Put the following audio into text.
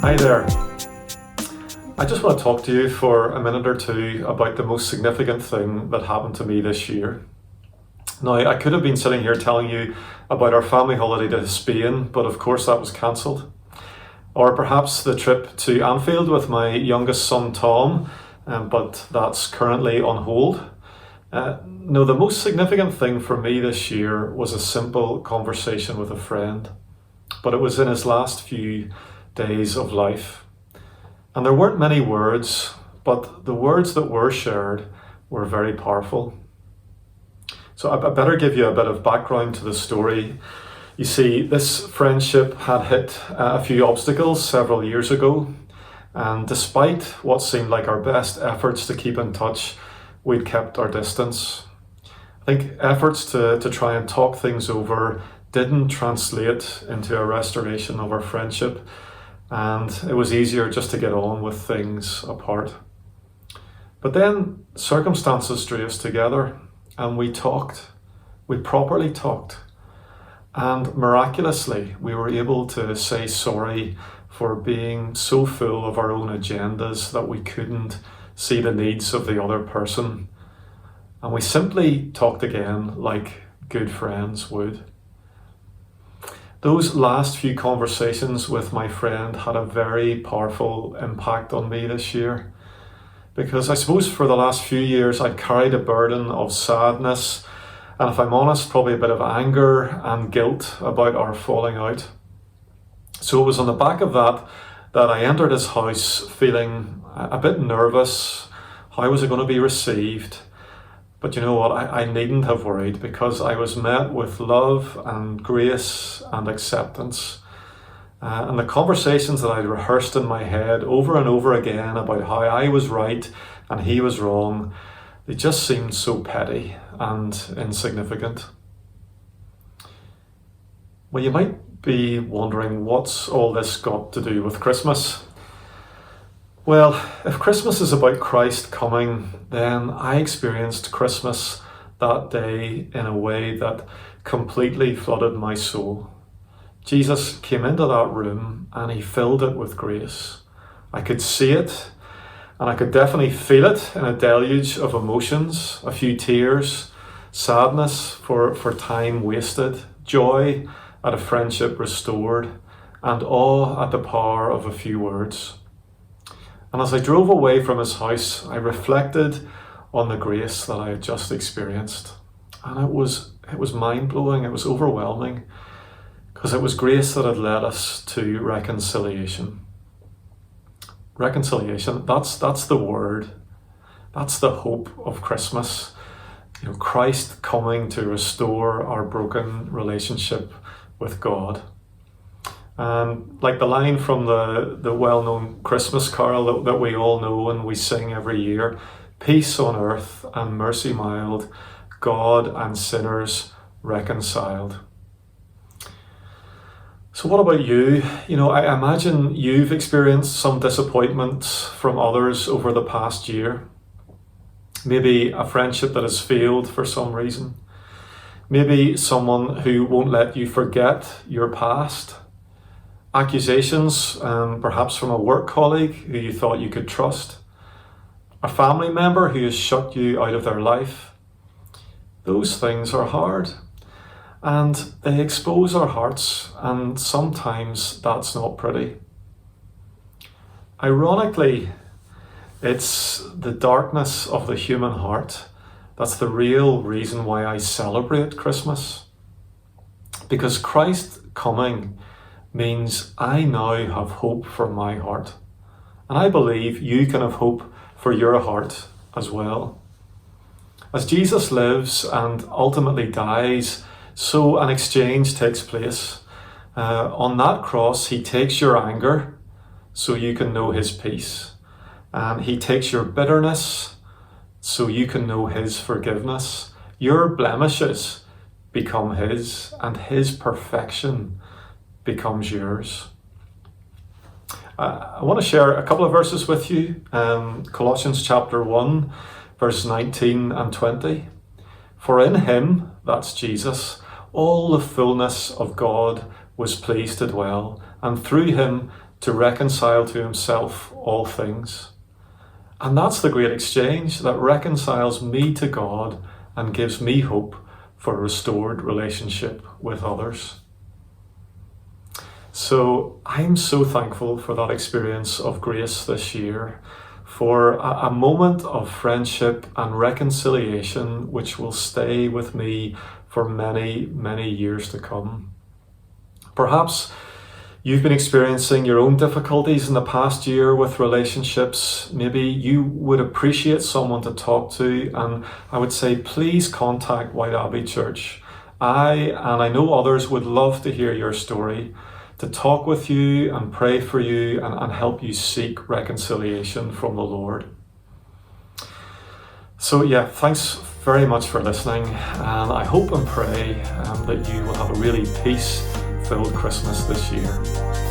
Hi there. I just want to talk to you for a minute or two about the most significant thing that happened to me this year. Now, I could have been sitting here telling you about our family holiday to Spain, but of course that was cancelled. Or perhaps the trip to Anfield with my youngest son Tom, but that's currently on hold. No, the most significant thing for me this year was a simple conversation with a friend, but it was in his last few days of life. And there weren't many words, but the words that were shared were very powerful. So I better give you a bit of background to the story. You see, this friendship had hit a few obstacles several years ago, and despite what seemed like our best efforts to keep in touch, we'd kept our distance. I think efforts to try and talk things over didn't translate into a restoration of our friendship, and it was easier just to get on with things apart. But then circumstances drew us together, and we talked. We properly talked. And miraculously, we were able to say sorry for being so full of our own agendas that we couldn't see the needs of the other person. And we simply talked again like good friends would. Those last few conversations with my friend had a very powerful impact on me this year, because I suppose for the last few years I'd carried a burden of sadness, and if I'm honest, probably a bit of anger and guilt about our falling out. So it was on the back of that I entered his house feeling a bit nervous. How was it going to be received? But you know what, I needn't have worried, because I was met with love and grace and acceptance. And the conversations that I'd rehearsed in my head over and over again about how I was right and he was wrong, they just seemed so petty and insignificant. Well, you might be wondering, what's all this got to do with Christmas? Well, if Christmas is about Christ coming, then I experienced Christmas that day in a way that completely flooded my soul. Jesus came into that room and he filled it with grace. I could see it, and I could definitely feel it in a deluge of emotions, a few tears, sadness for time wasted, joy at a friendship restored, and awe at the power of a few words. And as I drove away from his house, I reflected on the grace that I had just experienced. And it was mind-blowing, it was overwhelming, because it was grace that had led us to reconciliation. Reconciliation, that's the word. That's the hope of Christmas. You know, Christ coming to restore our broken relationship with God. And like the line from the well-known Christmas carol that we all know and we sing every year, peace on earth and mercy mild, God and sinners reconciled. So what about you? You know, I imagine you've experienced some disappointment from others over the past year. Maybe a friendship that has failed for some reason. Maybe someone who won't let you forget your past. Accusations, perhaps from a work colleague who you thought you could trust. A family member who has shut you out of their life. Those things are hard, and they expose our hearts, and sometimes that's not pretty. Ironically, it's the darkness of the human heart that's the real reason why I celebrate Christmas. Because Christ coming means I now have hope for my heart. And I believe you can have hope for your heart as well. As Jesus lives and ultimately dies, so an exchange takes place. On that cross, he takes your anger so you can know his peace. And he takes your bitterness so you can know his forgiveness. Your blemishes become his, and his perfection becomes yours. I want to share a couple of verses with you. Colossians chapter 1, verse 19 and 20. For in him, that's Jesus, all the fullness of God was pleased to dwell, and through him to reconcile to himself all things. And that's the great exchange that reconciles me to God and gives me hope for a restored relationship with others. So I'm so thankful for that experience of grace this year, for a moment of friendship and reconciliation which will stay with me for many, many years to come. Perhaps you've been experiencing your own difficulties in the past year with relationships. Maybe you would appreciate someone to talk to, and I would say please contact White Abbey Church. I know others would love to hear your story, to talk with you and pray for you and help you seek reconciliation from the Lord. So yeah, thanks very much for listening, and I hope and pray that you will have a really peace-filled Christmas this year.